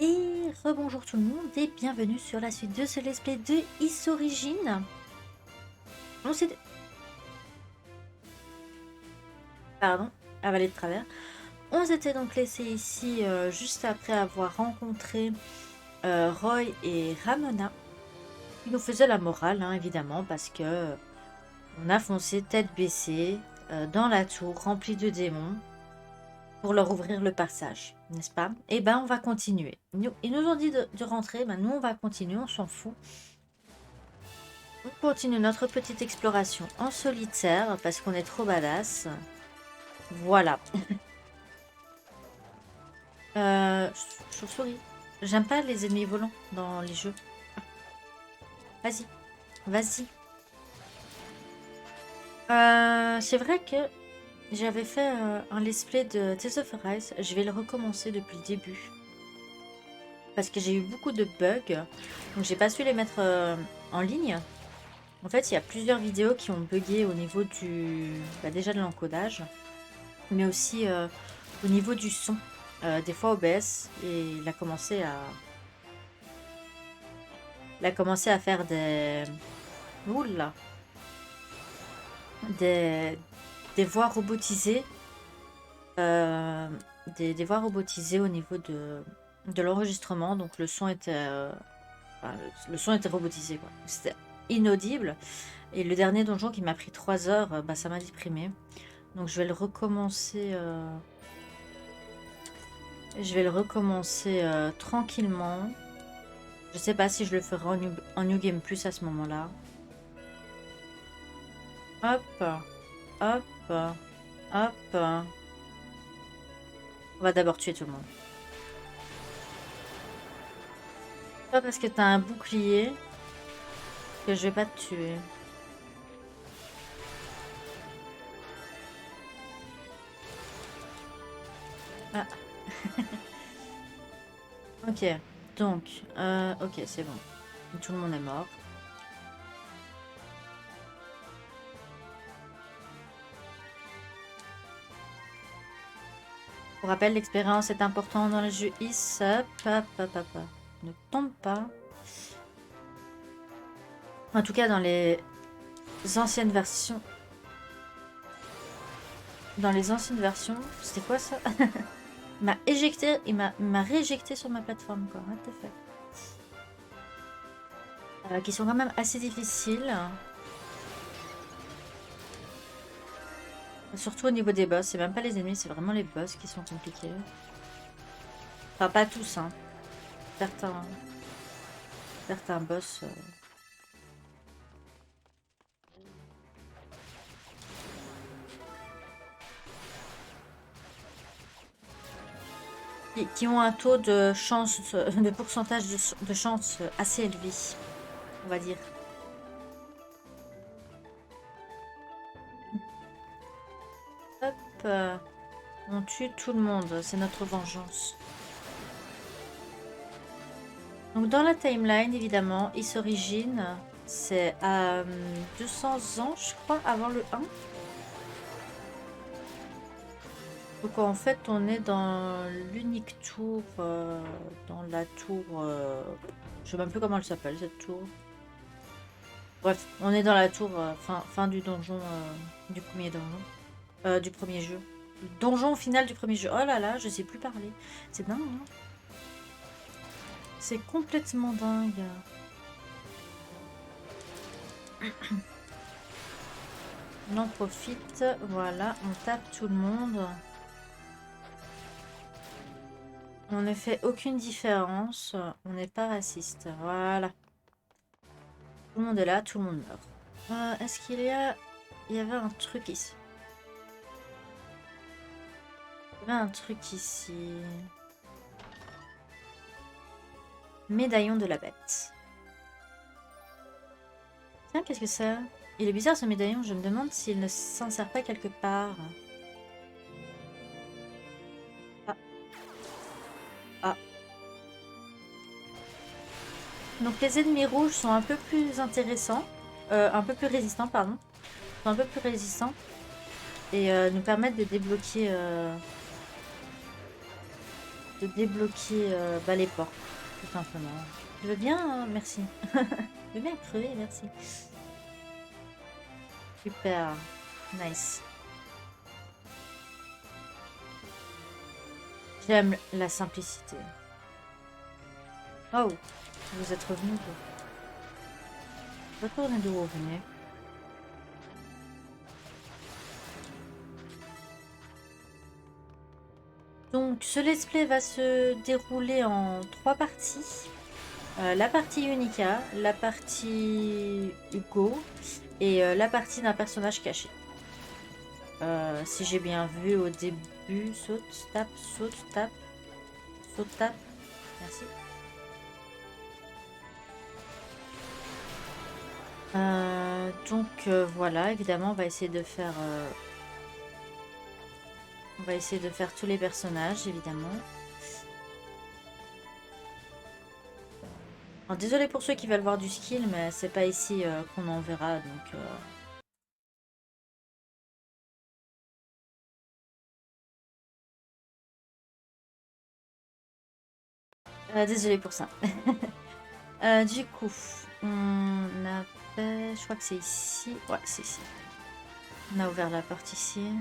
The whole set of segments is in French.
Et rebonjour tout le monde et bienvenue sur la suite de ce let's play de Is Origin. On s'est... Pardon, avalé de travers. On s'était donc laissé ici juste après avoir rencontré Roy et Ramona. Ils nous faisaient la morale, hein, évidemment, parce que on a foncé tête baissée dans la tour remplie de démons pour leur ouvrir le passage, n'est-ce pas? Et ben on va continuer. Ils nous ont dit de rentrer, ben nous on va continuer, on s'en fout. On continue notre petite exploration en solitaire parce qu'on est trop badass. Voilà. Euh, Chauve-souris. J'aime pas les ennemis volants dans les jeux. Vas-y. Vas-y. C'est vrai que j'avais fait un let's play de Tales of Arise. Je vais le recommencer depuis le début. Parce que j'ai eu beaucoup de bugs. Donc j'ai pas su les mettre en ligne. En fait, il y a plusieurs vidéos qui ont bugué au niveau du... Bah, déjà de l'encodage. Mais aussi au niveau du son. Des fois OBS. Et il a commencé à faire des... Oula. Des voix robotisées. Des voix robotisées au niveau de l'enregistrement. Donc le son était... enfin, le son était robotisé, quoi. C'était inaudible. Et le dernier donjon qui m'a pris 3 heures, bah, ça m'a déprimé. Donc je vais le recommencer... Je vais le recommencer tranquillement. Je sais pas si je le ferai en New Game Plus à ce moment-là. Hop, hop, hop. On va d'abord tuer tout le monde. Pas parce que t'as un bouclier que je vais pas te tuer. Ah. Ok, donc, ok, c'est bon. Tout le monde est mort. Pour rappel, l'expérience est importante dans le jeu Is. Ne tombe pas. En tout cas, dans les anciennes versions. Dans les anciennes versions, c'était quoi ça? Il m'a éjecté, il m'a rééjecté sur ma plateforme, quoi. What the fuck. Qui sont quand même assez difficiles. Surtout au niveau des boss. C'est même pas les ennemis, c'est vraiment les boss qui sont compliqués. Enfin, pas tous, hein. Certains boss... qui ont un taux de chance, de pourcentage de chance assez élevé, on va dire. Hop, on tue tout le monde, c'est notre vengeance. Donc dans la timeline, évidemment, Is Origin, c'est à 200 ans, je crois, avant le 1. Donc en fait, on est dans l'unique tour, dans la tour... je sais même plus comment elle s'appelle, cette tour. Bref, on est dans la tour fin du donjon, du premier donjon, du premier jeu. Le donjon final du premier jeu. Oh là là, je sais plus parler. C'est dingue, hein. C'est complètement dingue. On en profite, voilà, on tape tout le monde. On ne fait aucune différence, on n'est pas raciste, voilà. Tout le monde est là, tout le monde meurt. Est-ce qu'il y a... Il y avait un truc ici. Il y avait un truc ici. Médaillon de la bête. Tiens, qu'est-ce que c'est? Il est bizarre ce médaillon, je me demande s'il ne s'insère pas quelque part. Ah. Ah. Donc les ennemis rouges sont un peu plus intéressants. Un peu plus résistants, pardon. Sont un peu plus résistants. Et nous permettent de débloquer de débloquer les portes, tout simplement. Tu veux bien, merci. Je veux bien crever, merci. Super, nice. J'aime la simplicité. Oh, vous êtes revenu. Retournez d'où vous venez. Donc, ce let's play va se dérouler en 3 parties. La partie Unica, la partie Hugo et la partie d'un personnage caché. Si j'ai bien vu au début, saute, tape, saute, tape, saute, tape. Merci. Donc voilà, évidemment, on va essayer de faire tous les personnages, évidemment. Alors, désolé pour ceux qui veulent voir du skill, mais c'est pas ici qu'on en verra, donc... désolé pour ça. Du coup, on avait... Je crois que c'est ici. Ouais, c'est ici. On a ouvert la porte ici.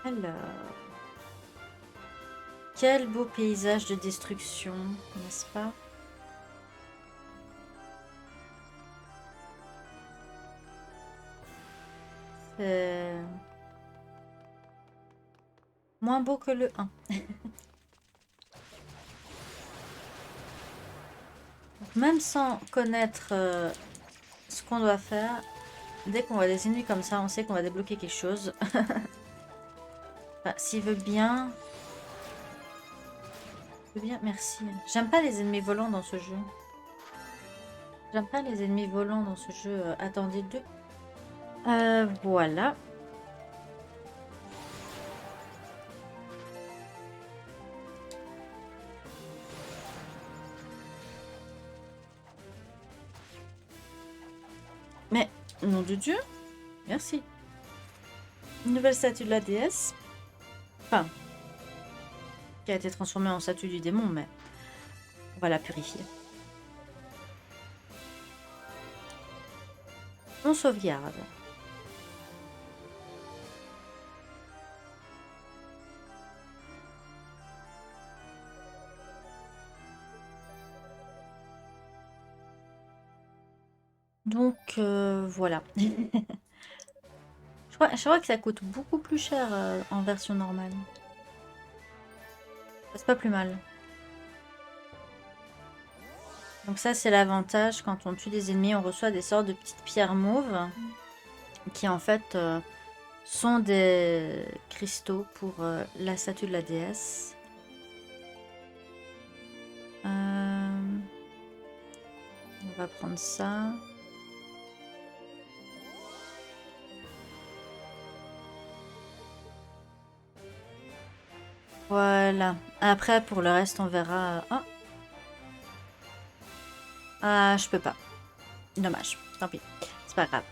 Alors... Quel beau paysage de destruction, n'est-ce pas? C'est... moins beau que le 1. Même sans connaître ce qu'on doit faire, dès qu'on voit des ennemis comme ça, on sait qu'on va débloquer quelque chose. Enfin, s'il veut bien... merci. J'aime pas les ennemis volants dans ce jeu. J'aime pas les ennemis volants dans ce jeu. Attendez deux. Voilà. Mais, nom de Dieu, merci. Une nouvelle statue de la déesse. Enfin, qui a été transformée en statue du démon, mais on va la purifier. On sauvegarde. Donc, voilà. Je crois que ça coûte beaucoup plus cher en version normale. C'est pas plus mal. Donc ça, c'est l'avantage. Quand on tue des ennemis, on reçoit des sortes de petites pierres mauves qui, en fait, sont des cristaux pour la statue de la déesse. On va prendre ça. Voilà. Après, pour le reste, on verra. Oh. Ah, je peux pas. Dommage. Tant pis. C'est pas grave.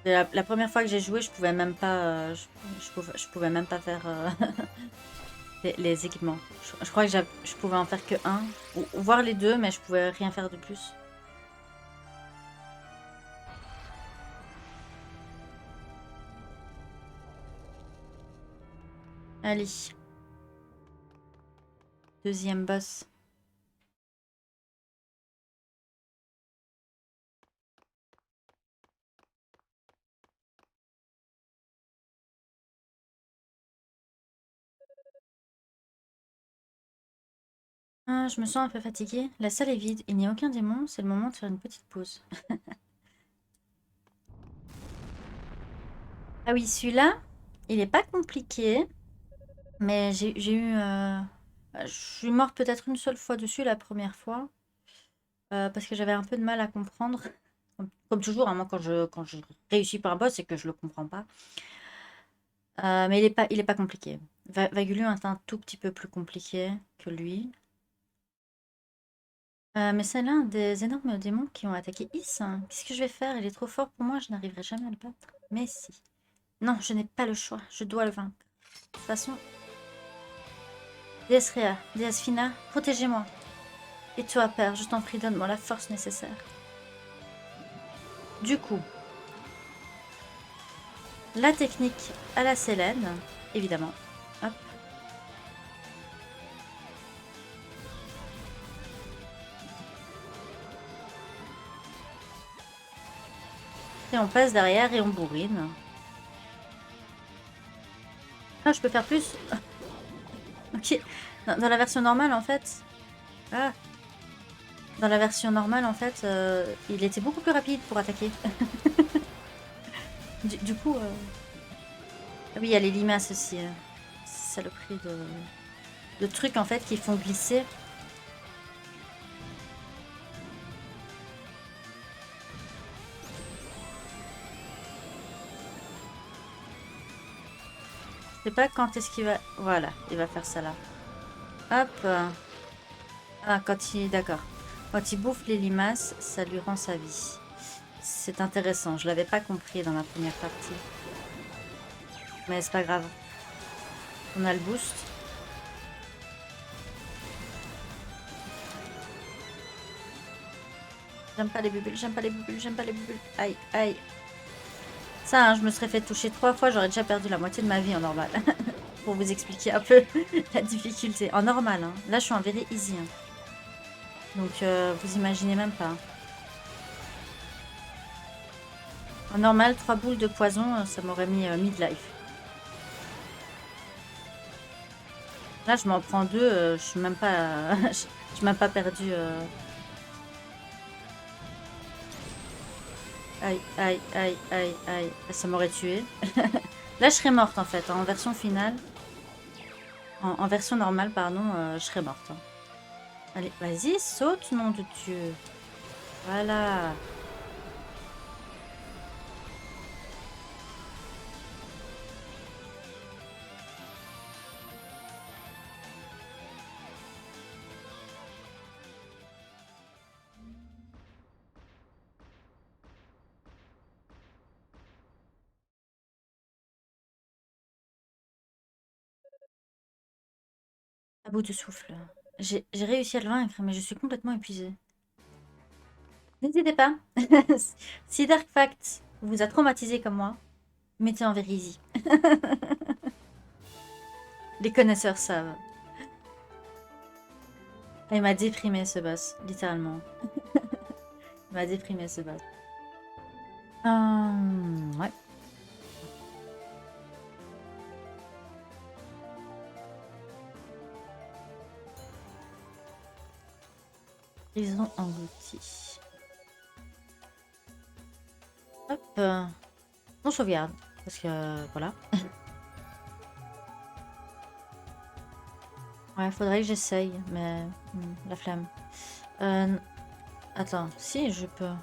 La première fois que j'ai joué, je pouvais même pas. Je pouvais même pas faire les équipements. Je crois que je pouvais en faire que un. Ou voir les deux, mais je pouvais rien faire de plus. Allez. Deuxième boss. Ah, je me sens un peu fatiguée. La salle est vide. Il n'y a aucun démon. C'est le moment de faire une petite pause. Ah oui, celui-là, il n'est pas compliqué. Mais j'ai eu... je suis morte peut-être une seule fois dessus la première fois. Parce que j'avais un peu de mal à comprendre. Comme toujours, hein, moi quand je réussis par un boss, c'est que je le comprends pas. Mais il est pas compliqué. Vaguluon est un tout petit peu plus compliqué que lui. Mais c'est l'un des énormes démons qui ont attaqué Is. Qu'est-ce que je vais faire? Il est trop fort pour moi, je n'arriverai jamais à le battre. Mais si. Non, je n'ai pas le choix, je dois le vaincre. De toute façon, déesse Rhea, déesse Fina, protégez-moi. Et toi, père, je t'en prie, donne-moi la force nécessaire. Du coup, la technique à la Sélène, évidemment. Hop. Et on passe derrière et on bourrine. Ah, je peux faire plus? Ok. Dans la version normale, en fait... Ah. Dans la version normale, en fait, il était beaucoup plus rapide pour attaquer. Du coup... Oui, il y a les limaces aussi. Saloperie de trucs, en fait, qui font glisser. Je sais pas quand est-ce qu'il va... Voilà, il va faire ça là. Hop. Ah, quand il... D'accord. Quand il bouffe les limaces, ça lui rend sa vie. C'est intéressant. Je l'avais pas compris dans la première partie. Mais c'est pas grave. On a le boost. J'aime pas les bulles, j'aime pas les bulles, j'aime pas les bulles. Aïe, aïe. Ça, hein, je me serais fait toucher 3 fois, j'aurais déjà perdu la moitié de ma vie en normal. Pour vous expliquer un peu la difficulté. En normal, hein. Là, je suis en very easy. Hein. Donc, vous imaginez même pas. En normal, 3 boules de poison, ça m'aurait mis midlife. Là, je m'en prends 2, je suis même pas... je suis même pas perdu. Aïe, aïe, aïe, aïe, aïe. Ça m'aurait tué. Là, je serais morte, en fait. En version finale. En version normale, pardon, je serais morte. Hein. Allez, vas-y, saute, nom de Dieu. Voilà. À bout de souffle. J'ai réussi à le vaincre, mais je suis complètement épuisée. N'hésitez pas. Si Dark Fact vous a traumatisé comme moi, mettez en Verisy. Les connaisseurs savent. Ah, il m'a déprimé ce boss, littéralement. Il m'a déprimé ce boss. Ouais. Prison engloutie. Hop. On sauvegarde. Parce que voilà. Ouais, faudrait que j'essaye, mais la flemme. Attends, si je peux.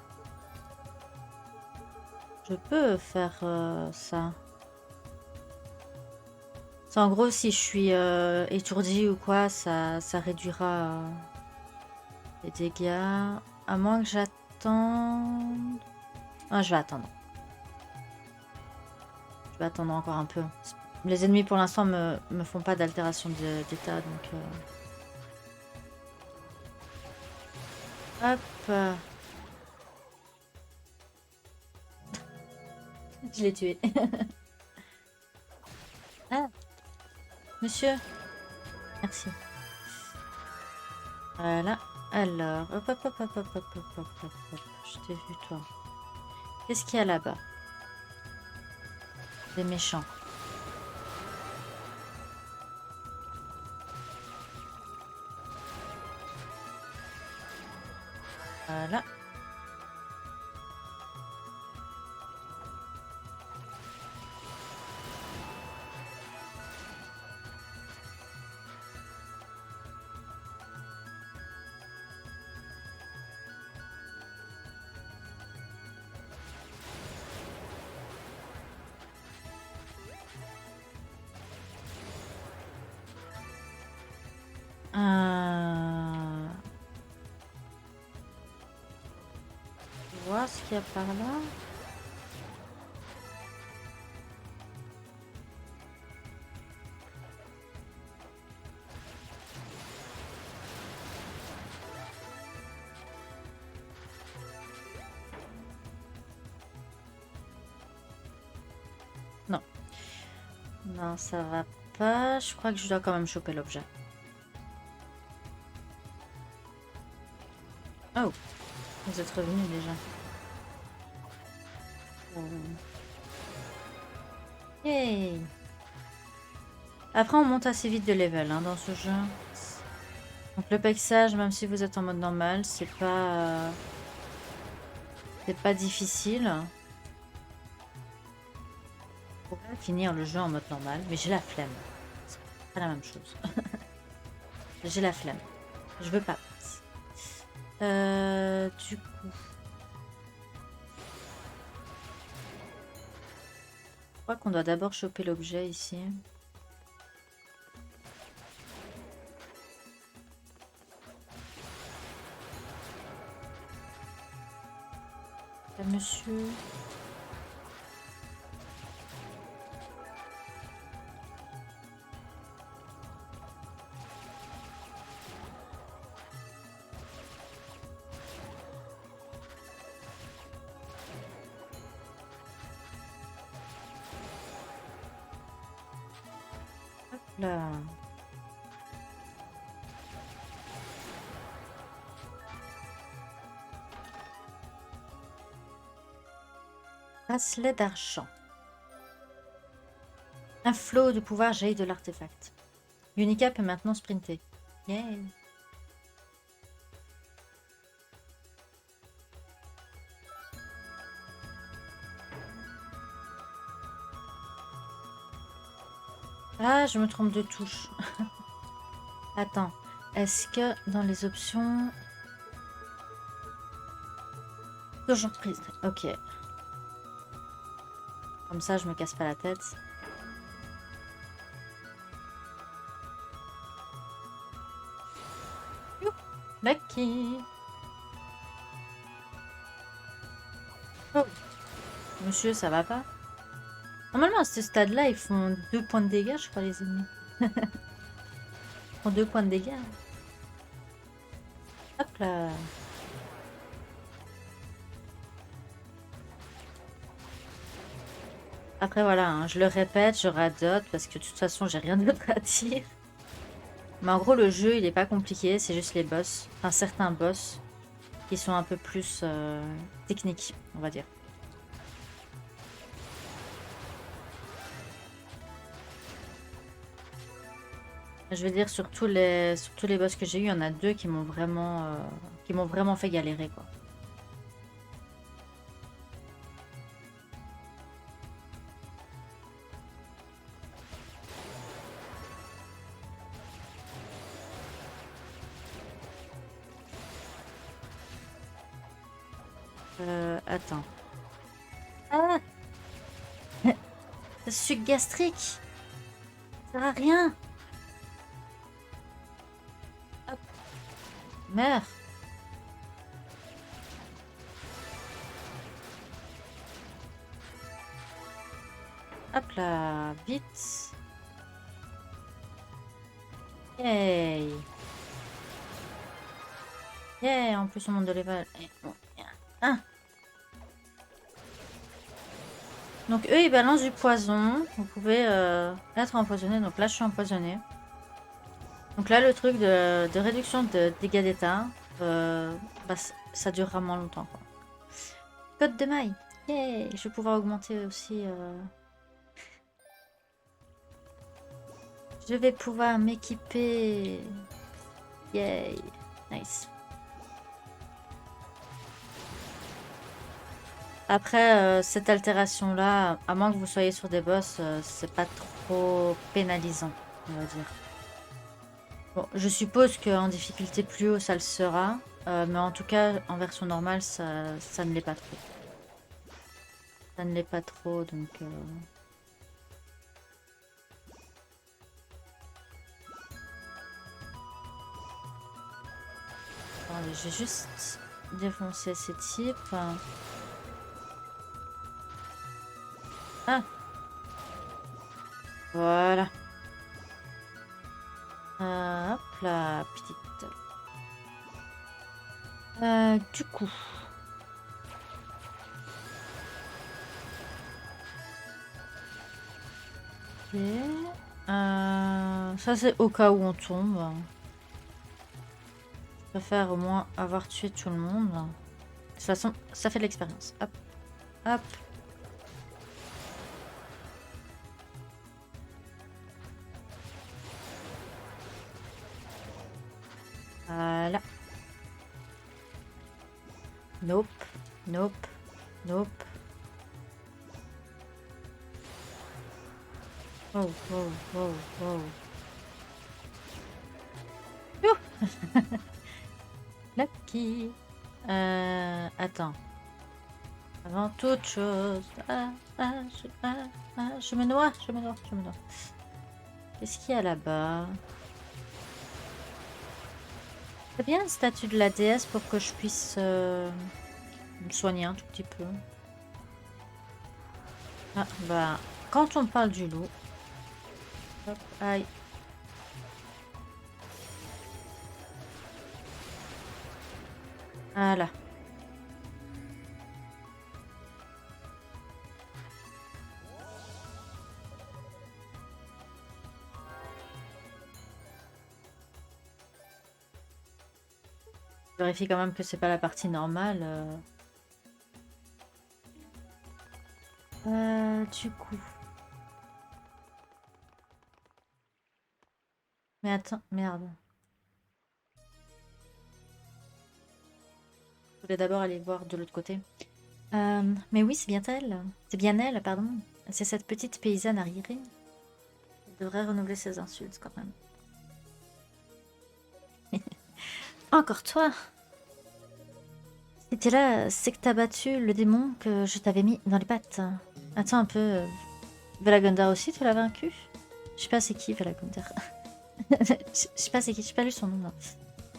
Je peux faire ça. C'est en gros, si je suis étourdie ou quoi, ça réduira les dégâts. À moins que j'attende. Ah, je vais attendre. Je vais attendre encore un peu. Les ennemis pour l'instant me font pas d'altération d'état, donc... Hop. Je l'ai tué. Ah, monsieur. Merci. Voilà. Alors, hop, hop, hop, hop, hop, hop, hop, hop, hop, hop. Je t'ai vu, toi. Qu'est-ce qu'il y a là-bas? Des méchants. Voilà. Voir ce qu'il y a par là. Non. Non, ça va pas. Je crois que je dois quand même choper l'objet. Oh, vous êtes revenus déjà. Yay! Après, on monte assez vite de level hein, dans ce jeu. Donc le paysage, même si vous êtes en mode normal, c'est pas difficile. Je pourrais finir le jeu en mode normal, mais j'ai la flemme. C'est pas la même chose. J'ai la flemme. Je veux pas. Du coup, je crois qu'on doit d'abord choper l'objet ici. Monsieur. Hop là. Bracelet d'argent. Un flot de pouvoir jaillit de l'artefact. Unica peut maintenant sprinter. Yeah. Ah, je me trompe de touche. Attends. Est-ce que dans les options... Toujours prise. Ok. Comme ça, je me casse pas la tête. Lucky. Oh. Monsieur, ça va pas? Normalement, à ce stade-là, ils font 2 points de dégâts, je crois, les ennemis. Ils font 2 points de dégâts. Hop là. Après, voilà, hein, je le répète, je radote, parce que de toute façon, j'ai rien d'autre à dire. Mais en gros, le jeu, il est pas compliqué, c'est juste les boss. Enfin, certains boss qui sont un peu plus techniques, on va dire. Je veux dire, sur tous les boss que j'ai eu, il y en a 2 qui m'ont vraiment fait galérer, quoi. Attends. Ah! Suc gastrique! Ça sert à rien! Hop. Meurs! Hop là! Vite! Yay! Yay! En plus, on monte de level. Ah. Donc, eux, ils balancent du poison. Vous pouvez être empoisonné. Donc là, je suis empoisonné. Donc là, le truc de réduction de dégâts d'état, bah, ça durera moins longtemps, quoi. Code de maille. Yay! Je vais pouvoir augmenter aussi. Je vais pouvoir m'équiper. Yay! Nice. Après, cette altération-là, à moins que vous soyez sur des boss, c'est pas trop pénalisant, on va dire. Bon, je suppose qu'en difficulté plus haut, ça le sera. Mais en tout cas, en version normale, ça ne l'est pas trop. Ça ne l'est pas trop, donc... je vais juste défoncer ces types. Ah, voilà. Hop là, petite. Du coup. Ok. Ça c'est au cas où on tombe. Je préfère au moins avoir tué tout le monde. De toute façon, ça fait de l'expérience. Hop, hop. Voilà. Nope, nope, nope. Oh, oh, oh, oh. Youh. Lucky. Attends. Avant toute chose. Je me noie, je me noie, je me noie. Qu'est-ce qu'il y a là-bas? C'est bien le statut de la déesse pour que je puisse me soigner un tout petit peu. Ah, bah, quand on parle du loup. Hop, aïe. Voilà. Je vérifie quand même que c'est pas la partie normale. Du coup. Mais attends, merde. Je voulais d'abord aller voir de l'autre côté. Mais oui, c'est bien elle. C'est bien elle, pardon. C'est cette petite paysanne arriérée. Elle devrait renouveler ses insultes quand même. Encore toi? Si t'es là, c'est que t'as battu le démon que je t'avais mis dans les pattes. Attends un peu. Velagundar aussi, tu l'as vaincu? Je sais pas c'est qui Velagundar. Je sais pas c'est qui, j'ai pas lu son nom. Non.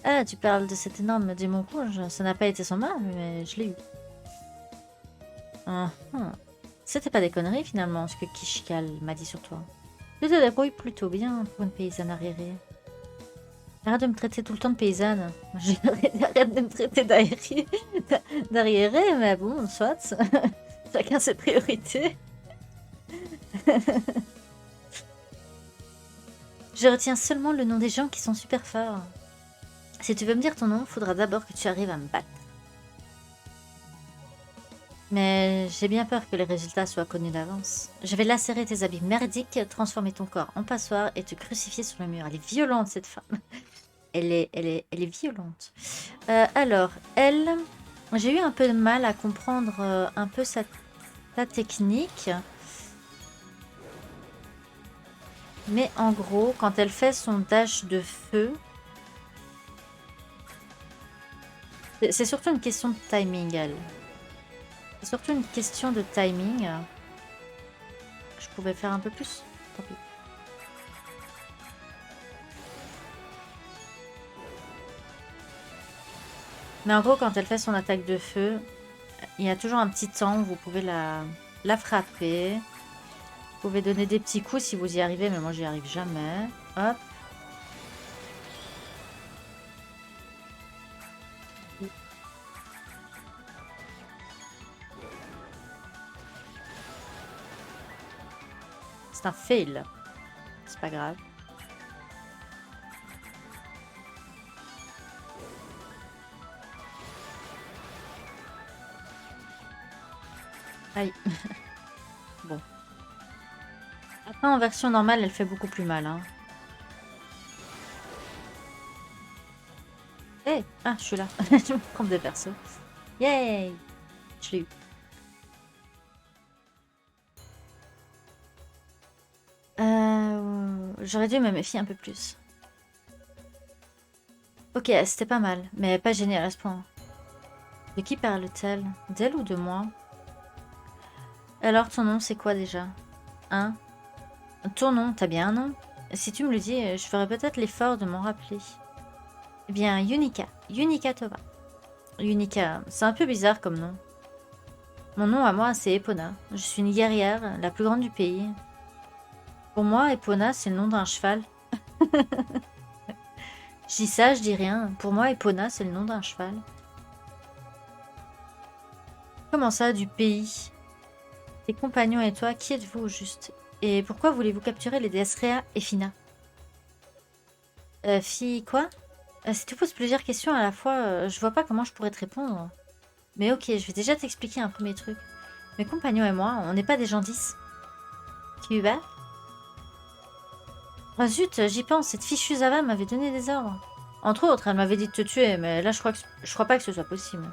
Ah, tu parles de cet énorme démon rouge. Ça n'a pas été son mal, mais je l'ai eu. C'était pas des conneries finalement, ce que Kishkal m'a dit sur toi. Tu te débrouilles plutôt bien pour une paysanne arriérée. Arrête de me traiter tout le temps de paysanne. Arrête de me traiter d'arriérée, mais bon, soit. Chacun ses priorités. Je retiens seulement le nom des gens qui sont super forts. Si tu veux me dire ton nom, faudra d'abord que tu arrives à me battre. Mais j'ai bien peur que les résultats soient connus d'avance. Je vais lacérer tes habits merdiques, transformer ton corps en passoire et te crucifier sur le mur. Elle est violente, cette femme. Elle est violente. Alors, elle... J'ai eu un peu de mal à comprendre un peu sa technique. Mais en gros, quand elle fait son dash de feu... C'est surtout une question de timing, elle. C'est surtout une question de timing. Je pouvais faire un peu plus. Tant pis. Mais en gros, quand elle fait son attaque de feu, il y a toujours un petit temps où vous pouvez la frapper. Vous pouvez donner des petits coups si vous y arrivez, mais moi j'y arrive jamais. Hop. C'est un fail. C'est pas grave. Aïe. Bon. Après, en version normale, elle fait beaucoup plus mal. Hein. Hey, ah, je suis là. Je me trompe de perso. Yay! Je l'ai eu. J'aurais dû me méfier un peu plus. Ok, c'était pas mal, mais pas génial à ce point. De qui parle-t-elle? D'elle ou de moi? Alors, ton nom, c'est quoi déjà? Hein? Ton nom, t'as bien un nom? Si tu me le dis, je ferai peut-être l'effort de m'en rappeler. Eh bien, Yunika. Yunika Toba. Yunika, c'est un peu bizarre comme nom. Mon nom à moi, c'est Epona. Je suis une guerrière, la plus grande du pays. Pour moi, Epona, c'est le nom d'un cheval. Je dis ça, je dis rien. Pour moi, Epona, c'est le nom d'un cheval. Comment ça, du pays? Tes compagnons et toi, qui êtes-vous au juste? Et pourquoi voulez-vous capturer les déesses Rhea et Fina? Fille, quoi? Si tu poses plusieurs questions à la fois, je vois pas comment je pourrais te répondre. Mais ok, je vais déjà t'expliquer un peu mes trucs. Mes compagnons et moi, on n'est pas des gens 10. Tu vas? Ah zut, j'y pense, cette fichue Zava m'avait donné des ordres. Entre autres, elle m'avait dit de te tuer, mais là je crois pas que ce soit possible.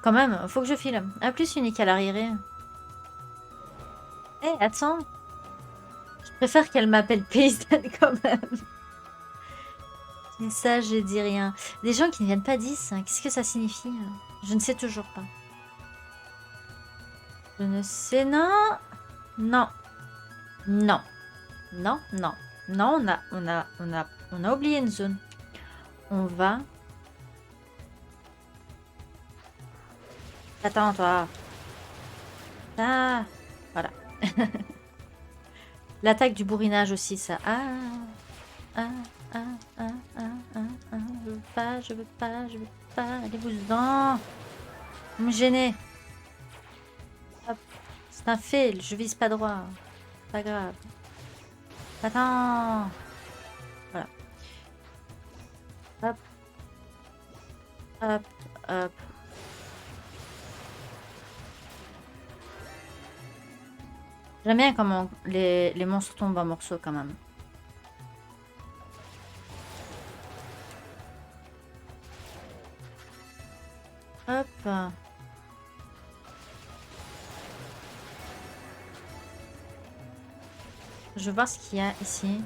Quand même, faut que je file. A plus, unique à l'arrivée. Eh, attends. Je préfère qu'elle m'appelle paysanne quand même. Mais ça, je dis rien. Des gens qui ne viennent pas 10, qu'est-ce que ça signifie? Je ne sais toujours pas. Je ne sais, non. Non. Non. Non, non. Non, on a oublié une zone. On va... Attends, toi. Ah, voilà. L'attaque du bourrinage aussi, ça. Ah, ah, ah, ah, ah, ah, ah. Je veux pas, je veux pas, je veux pas. Allez-vous-en. Vous me gênez. Hop. C'est un fail, je vise pas droit. Pas grave. Attends. Voilà. Hop. Hop. Hop. J'aime bien comment les monstres tombent en morceaux quand même. Hop. Je vais voir ce qu'il y a ici.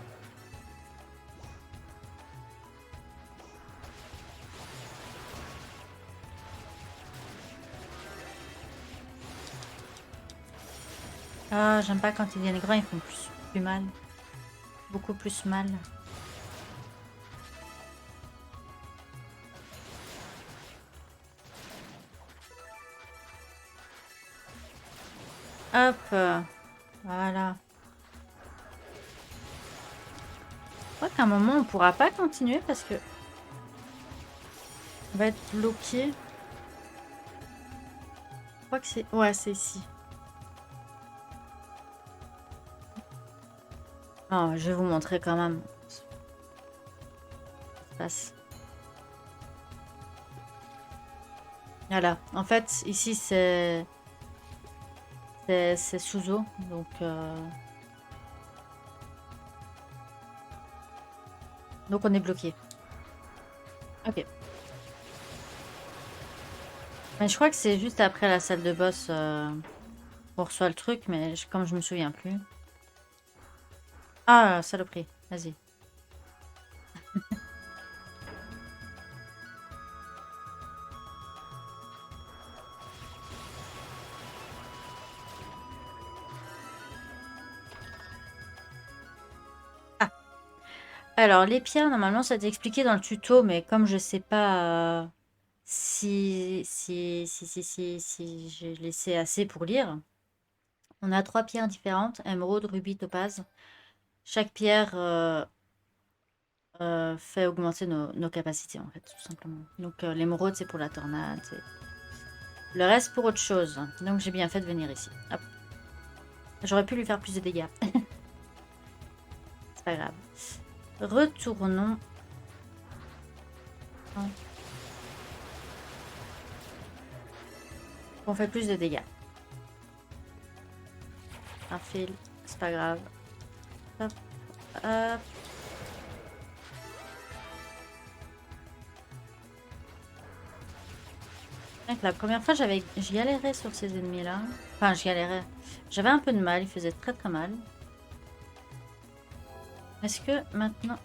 Ah, j'aime pas quand ils deviennent grands, ils font plus mal. Beaucoup plus mal. Hop. Voilà. Je crois qu'à un moment, on pourra pas continuer parce que... On va être bloqué. Je crois que c'est... Ouais, c'est ici. Oh, je vais vous montrer quand même. Ce qui se passe. Voilà. En fait, ici, c'est sous eau. Donc on est bloqué. Ok. Mais je crois que c'est juste après la salle de boss on reçoit le truc, mais comme je me souviens plus. Ah, saloperie. Vas-y. Ah. Alors, les pierres, normalement, ça t'est expliqué dans le tuto, mais comme je sais pas si j'ai laissé assez pour lire, on a 3 pierres différentes, émeraude, rubis, topaze. Chaque pierre fait augmenter nos capacités, en fait, tout simplement. Donc, l'émeraude, c'est pour la tornade. Le reste pour autre chose. Donc, j'ai bien fait de venir ici. Hop. J'aurais pu lui faire plus de dégâts. C'est pas grave. Retournons. On fait plus de dégâts. Un fil, c'est pas grave. Hop, hop. La première fois, je galérais sur ces ennemis-là. Enfin, je galérais. J'avais un peu de mal, il faisait très très mal. Est-ce que maintenant...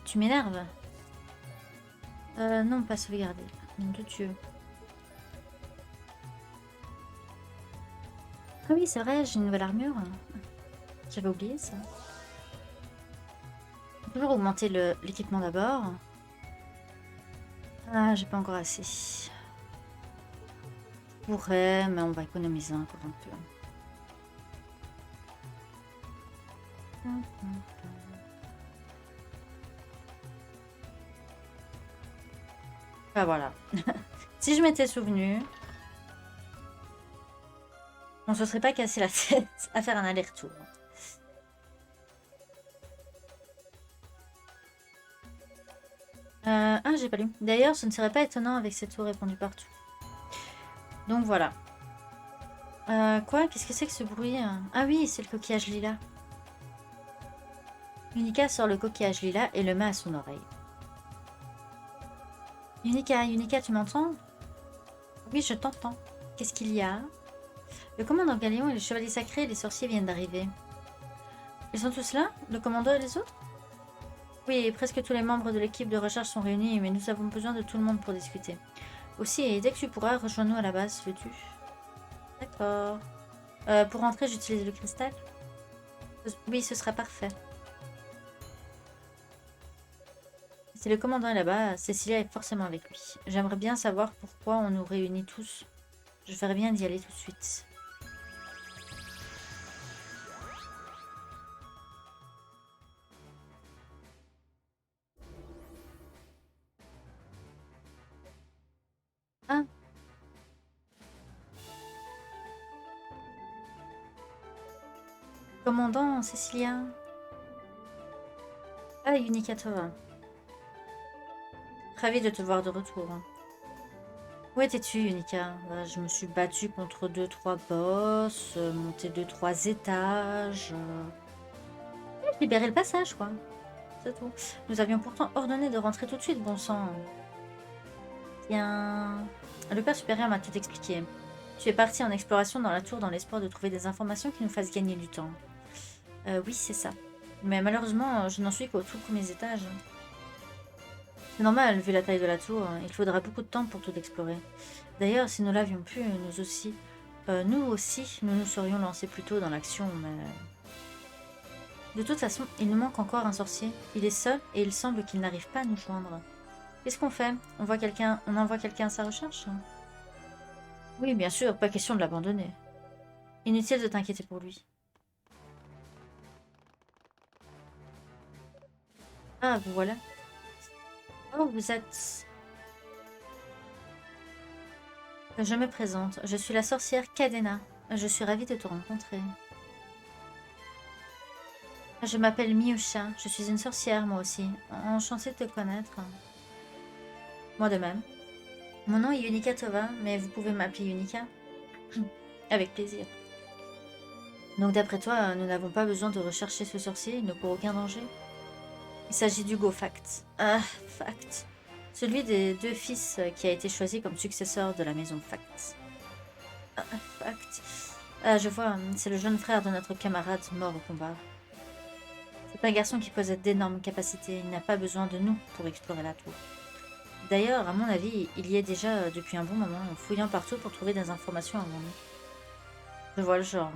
tu m'énerves? Non, pas sauvegarder. Nom de Dieu. Ah oui, c'est vrai, j'ai une nouvelle armure. J'avais oublié ça. On peut toujours augmenter l'équipement d'abord. Ah, j'ai pas encore assez. Je pourrais, mais on va économiser encore un peu. Ah voilà. Si je m'étais souvenu, on se serait pas cassé la tête à faire un aller-retour. Ah, j'ai pas lu. D'ailleurs, ce ne serait pas étonnant avec cette tour répandue partout. Donc voilà. Quoi? Qu'est-ce que c'est que ce bruit? Ah oui, c'est le coquillage lilas. Unica sort le coquillage lilas et le met à son oreille. Unica, tu m'entends? Oui, je t'entends. Qu'est-ce qu'il y a? Le commandant Galion et le chevalier sacré et les sorciers viennent d'arriver. Ils sont tous là? Le commandant et les autres? Oui, presque tous les membres de l'équipe de recherche sont réunis, mais nous avons besoin de tout le monde pour discuter. Aussi, dès que tu pourras, rejoins-nous à la base, veux-tu? D'accord. Pour rentrer, j'utilise le cristal? Oui, ce sera parfait. Si le commandant est là-bas, Cécilia est forcément avec lui. J'aimerais bien savoir pourquoi on nous réunit tous. Je ferais bien d'y aller tout de suite. Ah, commandant Cécilia. Ah, Unicatova. Ravi de te voir de retour. Où étais-tu, Unica? Je me suis battue contre 2-3 boss, monté 2-3 étages. Libérer le passage, quoi. C'est tout. Nous avions pourtant ordonné de rentrer tout de suite, bon sang. Bien. Le père supérieur m'a tout expliqué. Tu es parti en exploration dans la tour dans l'espoir de trouver des informations qui nous fassent gagner du temps. Oui, c'est ça. Mais malheureusement, je n'en suis qu'au tout premier étage. C'est normal, vu la taille de la tour, il faudra beaucoup de temps pour tout explorer. D'ailleurs, si nous l'avions pu, nous aussi, nous nous serions lancés plus tôt dans l'action, mais... De toute façon, il nous manque encore un sorcier. Il est seul et il semble qu'il n'arrive pas à nous joindre. Qu'est-ce qu'on fait? On envoie quelqu'un à sa recherche? Oui, bien sûr, pas question de l'abandonner. Inutile de t'inquiéter pour lui. Ah, vous voilà. Oh, vous êtes... Je me présente. Je suis la sorcière Cadena. Je suis ravie de te rencontrer. Je m'appelle Miusha. Je suis une sorcière, moi aussi. Enchantée de te connaître. Moi de même. Mon nom est Yunika Tova, mais vous pouvez m'appeler Yunika. Avec plaisir. Donc d'après toi, nous n'avons pas besoin de rechercher ce sorcier, il ne court aucun danger. Il s'agit d'Hugo Fact. Ah, Fact. Celui des deux fils qui a été choisi comme successeur de la maison Fact. Ah, Fact. Ah, je vois, c'est le jeune frère de notre camarade mort au combat. C'est un garçon qui possède d'énormes capacités, il n'a pas besoin de nous pour explorer la tour. D'ailleurs, à mon avis, il y est déjà depuis un bon moment, fouillant partout pour trouver des informations avant nous. Je vois le genre.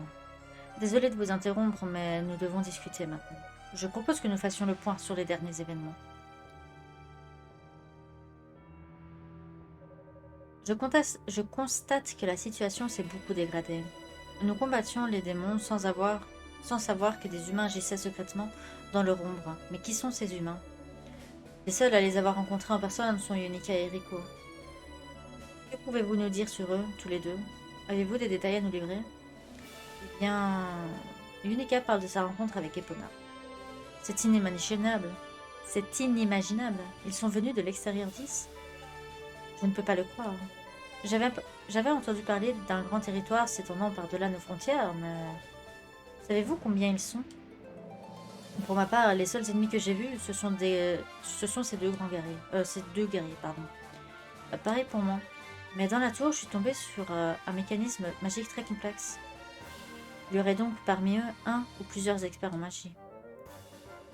Désolée de vous interrompre, mais nous devons discuter maintenant. Je propose que nous fassions le point sur les derniers événements. Je constate que la situation s'est beaucoup dégradée. Nous combattions les démons sans savoir que des humains agissaient secrètement dans leur ombre. Mais qui sont ces humains? Les seuls à les avoir rencontrés en personne sont Yunika et Rico. Que pouvez-vous nous dire sur eux, tous les deux? Avez-vous des détails à nous livrer? Eh bien, Yunika parle de sa rencontre avec Epona. C'est inimaginable. C'est inimaginable. Ils sont venus de l'extérieur d'Is. Je ne peux pas le croire. J'avais entendu parler d'un grand territoire s'étendant par-delà nos frontières, mais... Savez-vous combien ils sont? Pour ma part, les seuls ennemis que j'ai vus, ce sont ces deux grands guerriers. Ces deux guerriers, pardon. Pareil pour moi. Mais dans la tour, je suis tombée sur un mécanisme magique très complexe. Il y aurait donc parmi eux un ou plusieurs experts en magie.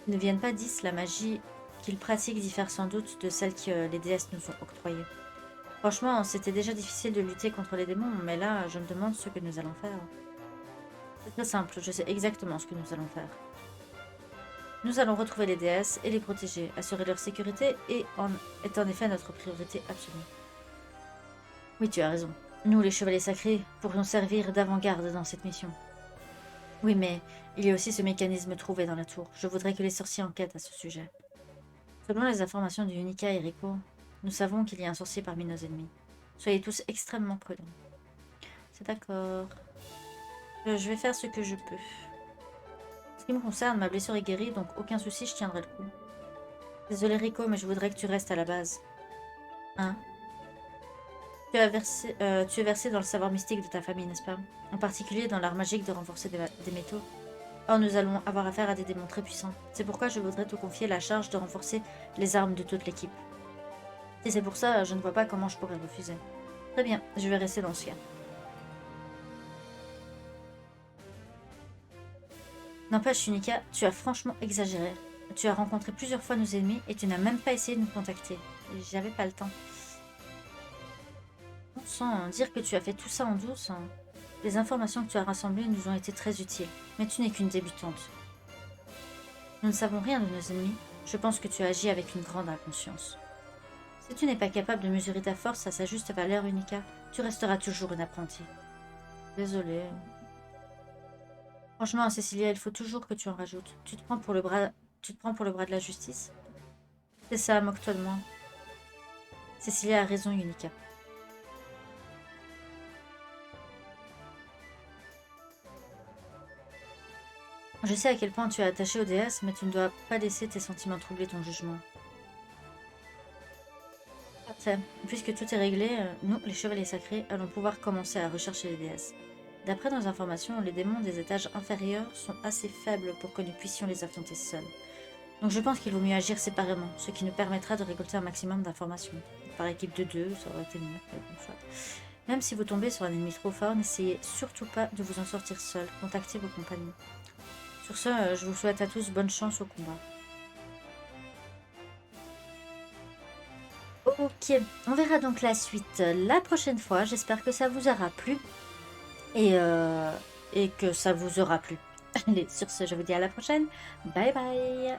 Ils ne viennent pas d'Is, la magie qu'ils pratiquent diffère sans doute de celle que les déesses nous ont octroyée. Franchement, c'était déjà difficile de lutter contre les démons, mais là, je me demande ce que nous allons faire. C'est très simple, je sais exactement ce que nous allons faire. Nous allons retrouver les déesses et les protéger. Assurer leur sécurité est en effet notre priorité absolue. Oui, tu as raison. Nous, les chevaliers sacrés, pourrions servir d'avant-garde dans cette mission. Oui, mais il y a aussi ce mécanisme trouvé dans la tour. Je voudrais que les sorciers enquêtent à ce sujet. Selon les informations du Unica et Rico, nous savons qu'il y a un sorcier parmi nos ennemis. Soyez tous extrêmement prudents. C'est d'accord. Je vais faire ce que je peux. Ce qui me concerne, ma blessure est guérie, donc aucun souci, je tiendrai le coup. Désolé Rico, mais je voudrais que tu restes à la base. Hein? Tu es versé dans le savoir mystique de ta famille, n'est-ce pas? En particulier dans l'art magique de renforcer des métaux. Or, nous allons avoir affaire à des démons très puissants. C'est pourquoi je voudrais te confier la charge de renforcer les armes de toute l'équipe. Si c'est pour ça, je ne vois pas comment je pourrais refuser. Très bien, je vais rester dans ce cas. N'empêche, Unica, tu as franchement exagéré. Tu as rencontré plusieurs fois nos ennemis et tu n'as même pas essayé de nous contacter. J'avais pas le temps. Sans dire que tu as fait tout ça en douce, hein. Les informations que tu as rassemblées nous ont été très utiles, mais tu n'es qu'une débutante. Nous ne savons rien de nos ennemis. Je pense que tu as agi avec une grande inconscience. Si tu n'es pas capable de mesurer ta force à sa juste valeur, Unica, tu resteras toujours une apprentie. Désolée. Franchement, Cécilia, il faut toujours que tu en rajoutes. Tu te prends pour le bras de la justice? C'est ça, moque-toi de moi. Cécilia a raison, Unica. Je sais à quel point tu es attaché aux déesses, mais tu ne dois pas laisser tes sentiments troubler ton jugement. Parfait. Puisque tout est réglé, nous, les chevaliers sacrés, allons pouvoir commencer à rechercher les déesses. D'après nos informations, les démons des étages inférieurs sont assez faibles pour que nous puissions les affronter seuls. Donc je pense qu'il vaut mieux agir séparément, ce qui nous permettra de récolter un maximum d'informations. Par équipe de 2, ça aurait été mieux. Même si vous tombez sur un ennemi trop fort, n'essayez surtout pas de vous en sortir seul. Contactez vos compagnons. Sur ce, je vous souhaite à tous bonne chance au combat. Ok, on verra donc la suite la prochaine fois. J'espère que ça vous aura plu et que ça vous aura plu. Allez, sur ce, je vous dis à la prochaine. Bye bye.